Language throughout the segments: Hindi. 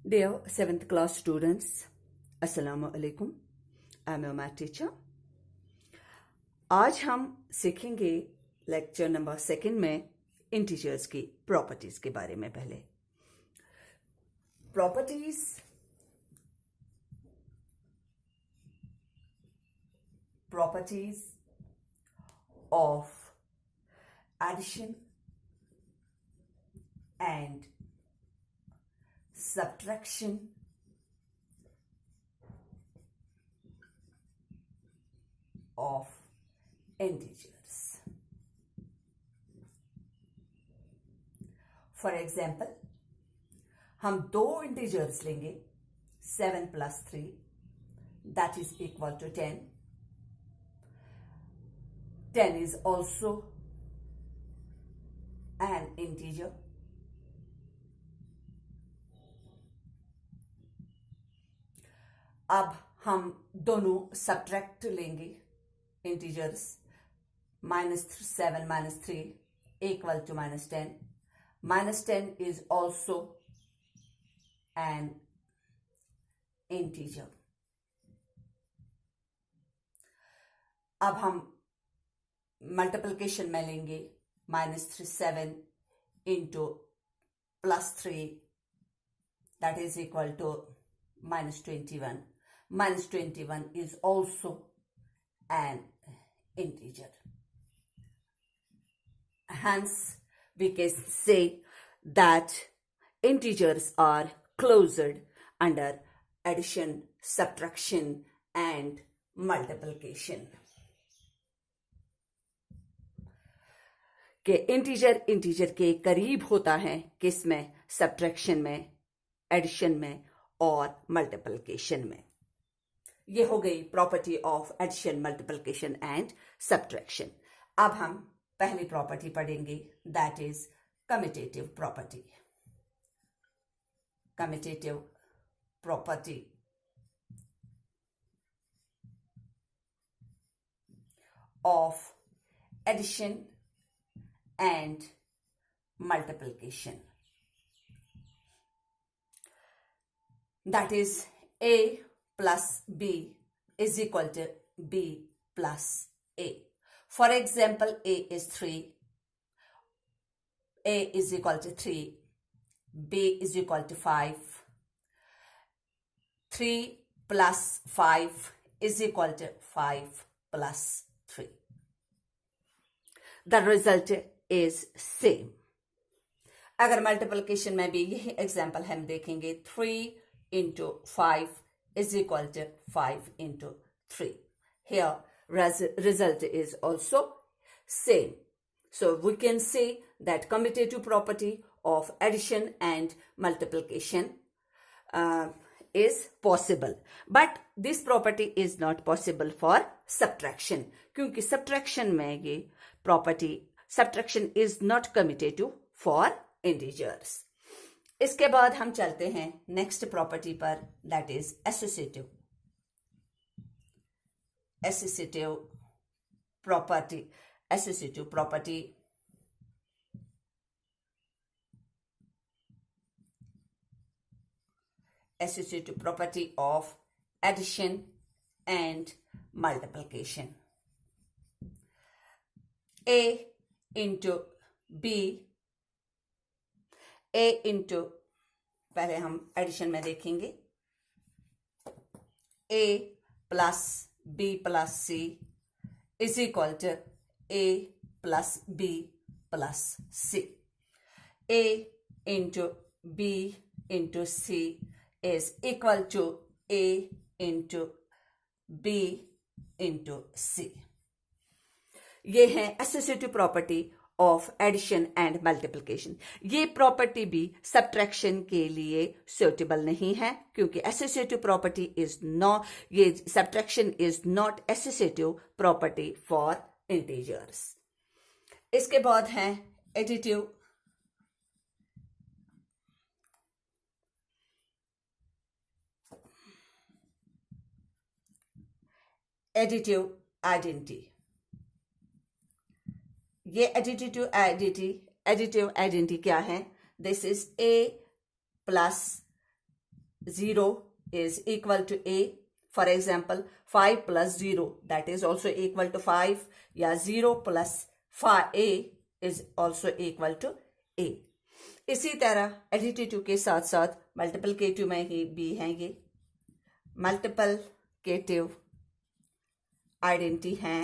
Dear 7th class students, Assalamu alaikum. I am your math teacher. आज हम सीखेंगे लेक्चर नंबर 2 में इंटीजर्स की प्रॉपर्टीज के बारे में। पहले properties of addition and subtraction of integers. For example, हम दो इंटीजर्स लेंगे 7 plus 3 that is equal to 10. 10 is also an integer. अब हम दोनों सब्ट्रैक्ट लेंगे integers -7 -3 equal to -10. -10 is also an integer. अब हम मल्टीप्लिकेशन में लेंगे -7 into +3 that is equal to -21. -21 is also an integer. Hence, we can say that integers are closed under addition, subtraction, and multiplication. कि इंटीजर के करीब होता है किसमें? सब्ट्रैक्शन में, एडिशन में और मल्टीप्लिकेशन में। ये हो गई property of addition, multiplication and subtraction. अब हम पहली प्रॉपर्टी पढ़ेंगे, that is commutative property. Commutative property of addition and multiplication, that is a plus b is equal to b plus a. For example, a is 3, a is equal to 3, b is equal to 5, 3 plus 5 is equal to 5 plus 3. The result is same. अगर मल्टीप्लिकेशन में भी यही एग्जाम्पल हम देखेंगे, 3 into 5 is equal to 5 into 3. Here, result is also same. So, we can say that commutative property of addition and multiplication is possible. But this property is not possible for subtraction. क्योंकि subtraction में ये property, subtraction is not commutative for integers. इसके बाद हम चलते हैं नेक्स्ट प्रॉपर्टी पर, that is associative property. Associative property of addition and multiplication. A into B, A into, पहले हम एडिशन में देखेंगे, A plus B plus C is equal to A plus B plus C. A into B into C is equal to A into B into C. ये है associative property of addition and multiplication. ये प्रॉपर्टी भी सब्ट्रैक्शन के लिए सुटेबल नहीं है, क्योंकि एसोसिएटिव प्रॉपर्टी इज नॉट, ये subtraction is not associative property for integers. इसके बाद है एडिटिव आइडेंटिटी। ये एडिटिव आइडेंटिटी क्या है? This is a plus 0 is equal to a. For example, 5 plus 0 that is also equal to 5, या 0 plus 5a is also equal to a. इसी तरह एडिटिव के साथ साथ मल्टीप्लिकेटिव में ही भी हैं ये. मल्टीप्लिकेटिव आइडेंटिटी हैं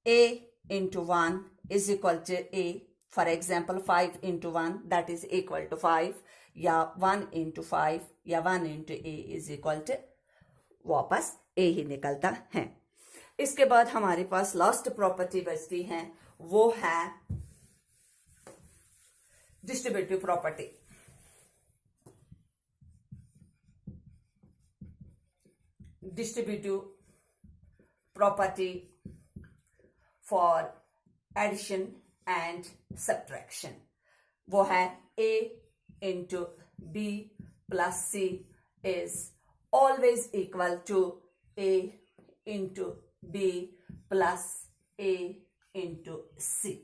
a into 1 is equal to a. For example, 5 into 1 that is equal to 5, या 1 into 5 या 1 into a is equal to वापस a ही निकलता है. इसके बाद हमारे पास लास्ट प्रॉपर्टी बचती है, वो है distributive property. Distributive property for addition and subtraction, वो है a into b plus c is always equal to a into b plus a into c.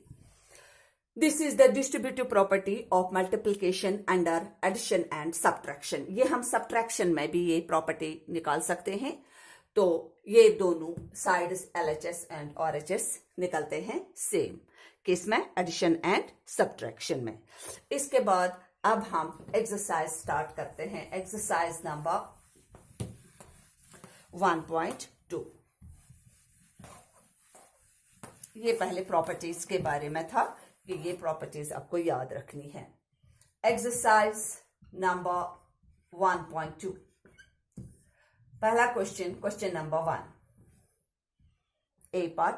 This is the distributive property of multiplication under addition and subtraction. ये हम subtraction में भी ये property निकाल सकते हैं. तो ये दोनों साइड्स LHS एंड RHS निकलते हैं सेम किस में, एडिशन एंड सब्ट्रैक्शन में. इसके बाद अब हम एक्सरसाइज स्टार्ट करते हैं. Exercise number 1.2. ये पहले प्रॉपर्टीज के बारे में था कि ये प्रॉपर्टीज आपको याद रखनी है. Exercise number 1.2. पहला question number 1 A part.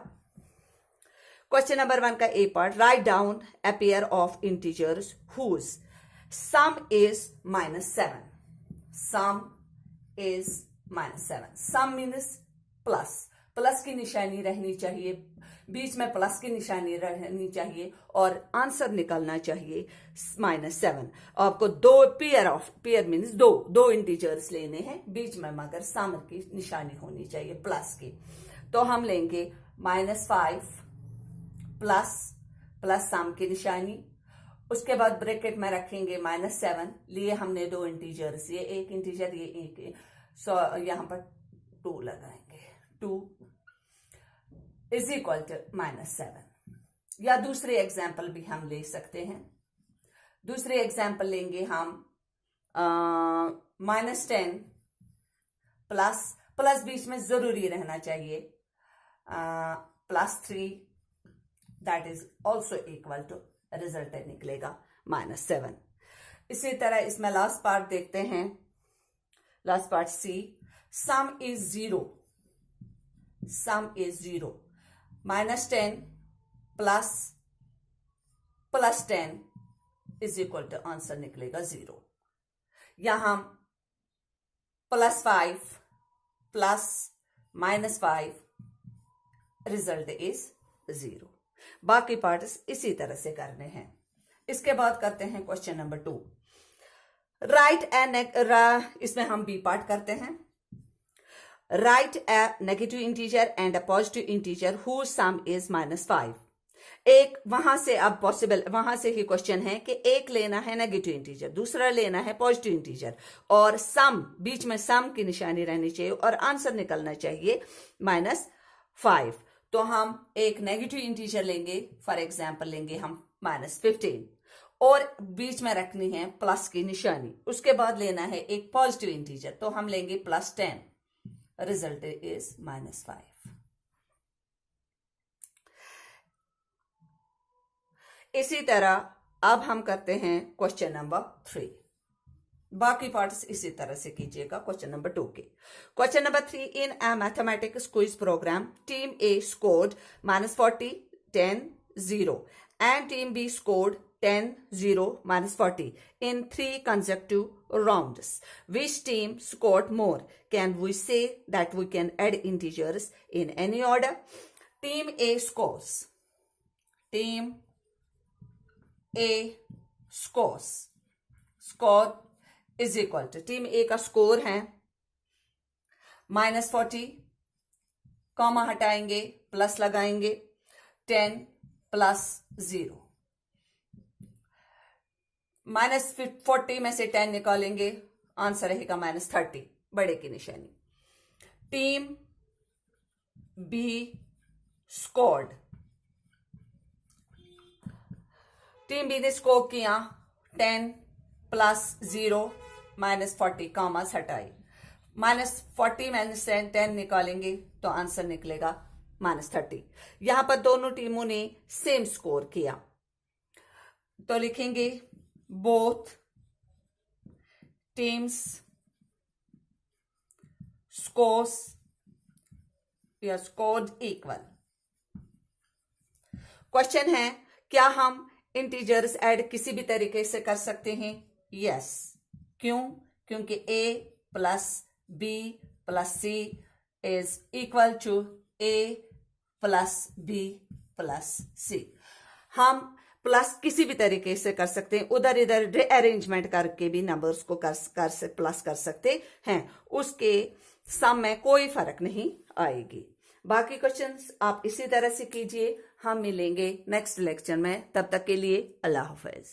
Question number 1 का A part, write down a pair of integers whose sum is -7. Sum is -7. Sum means plus. Plus की निशानी रहनी चाहिए, बीच में प्लस की निशानी रहनी चाहिए और आंसर निकलना चाहिए -7. आपको पेयर मीन्स दो इंटीजर्स लेने हैं, बीच में मगर सम की निशानी होनी चाहिए प्लस की. तो हम लेंगे -5 प्लस सम की निशानी, उसके बाद ब्रैकेट में रखेंगे -7. लिए हमने दो इंटीजर्स, ये एक इंटीजर ये एक, सो यहां पर 2 लगाएंगे. 2 इज इक्वल टू -7. या दूसरे एग्जाम्पल भी हम ले सकते हैं. दूसरे एग्जाम्पल लेंगे हम -10 प्लस बीच में जरूरी रहना चाहिए, +3 that is also equal to, result निकलेगा -7. इसी तरह इसमें लास्ट पार्ट देखते हैं. Last part C, sum is 0. Sum is 0. -10 plus 10 is equal to, answer निकलेगा 0. यहां +5 प्लस -5, रिजल्ट इज 0. बाकी पार्ट्स इसी तरह से करने हैं. इसके बाद करते हैं क्वेश्चन नंबर 2. इसमें हम बी पार्ट करते हैं. Write a negative integer and a positive integer whose sum is -5. एक वहां से अब पॉसिबल, वहां से ही क्वेश्चन है कि एक लेना है नेगेटिव इंटीजर, दूसरा लेना है पॉजिटिव इंटीजर, और सम बीच में सम की निशानी रहनी चाहिए और आंसर निकलना चाहिए -5. तो हम एक नेगेटिव इंटीजर लेंगे, फॉर एग्जाम्पल लेंगे हम -15 और बीच में रखनी है प्लस की निशानी. उसके बाद लेना है एक पॉजिटिव इंटीजर, तो हम लेंगे +10, रिजल्ट इज -5. इसी तरह अब हम करते हैं क्वेश्चन नंबर 3. बाकी पार्ट्स इसी तरह से कीजिएगा क्वेश्चन नंबर 2 के. Question number 3, in a mathematics quiz program team A scored -40, 10, 0 and team B scored 10, 0, -40 in 3 consecutive rounds. Which team scored more? Can we say that we can add integers in any order? Team A scores. Team A scores. Score is equal to, team A का स्कोर है -40, कॉमा हटाएंगे, प्लस लगाएंगे, 10 प्लस 0। -40 में से 10 निकालेंगे, आंसर रहेगा -30, बड़े की निशानी। Team B scored, team B ने स्कोर किया 10 + 0 -40, कॉमर्स हटाई, -40 में से 10 निकालेंगे तो आंसर निकलेगा -30। यहां पर दोनों टीमों ने सेम स्कोर किया, तो लिखेंगे बोथ टीम्स स्कोर्स या स्कोर्ड इक्वल। क्वेश्चन है, क्या हम इंटीजर्स ऐड किसी भी तरीके से कर सकते हैं? यस। क्यों? क्योंकि a + b + c is equal to a + b + c। हम प्लस किसी भी तरीके से कर सकते हैं, उधर इधर रीअरेंजमेंट करके भी नंबर्स को प्लस कर सकते हैं, उसके सम में कोई फर्क नहीं आएगी। बाकी क्वेश्चंस आप इसी तरह से कीजिए। हम मिलेंगे नेक्स्ट लेक्चर में, तब तक के लिए अल्लाह हाफिज।